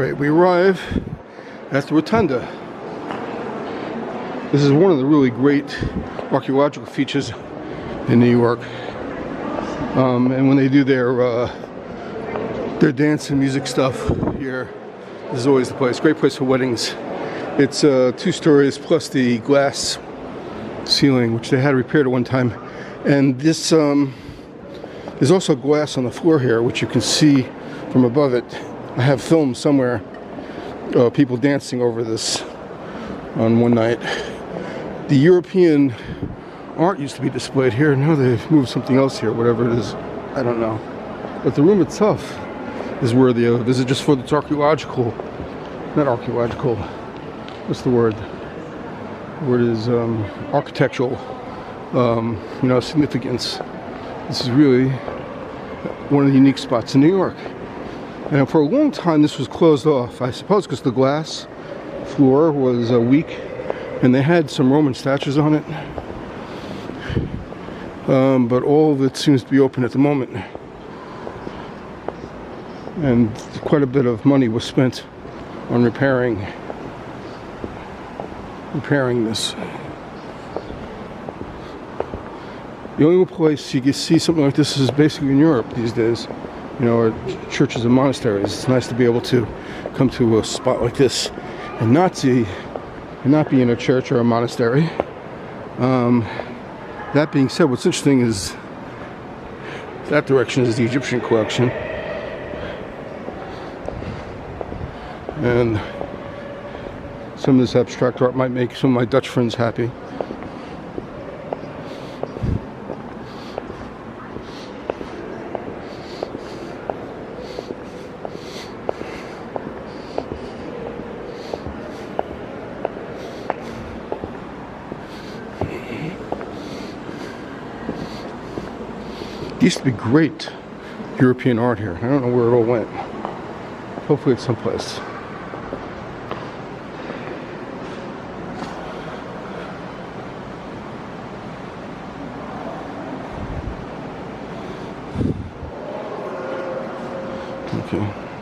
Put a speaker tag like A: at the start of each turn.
A: Alright, we arrive at the rotunda. This is one of the really great archaeological features in New York. And when they do their dance and music stuff here, this is always the place. Great place for weddings. It's 2 stories plus the glass ceiling, which they had repaired at one time. And this there's also glass on the floor here, which you can see from above it. I have filmed somewhere people dancing over this on one night. The European art used to be displayed here. Now they've moved something else here, whatever it is. I don't know. But the room itself is worthy of a visit just for its archaeological, not archaeological, what's the word? The word is architectural, significance. This is really one of the unique spots in New York. And for a long time this was closed off, I suppose because the glass floor was weak and they had some Roman statues on it. But all of it seems to be open at the moment. And quite a bit of money was spent on repairing this. The only place you can see something like this is basically in Europe these days. Or churches and monasteries. It's nice to be able to come to a spot like this and not be in a church or a monastery. That being said, what's interesting is that direction is the Egyptian collection. And some of this abstract art might make some of my Dutch friends happy. Used to be great European art here. I don't know where it all went. Hopefully it's someplace. Okay.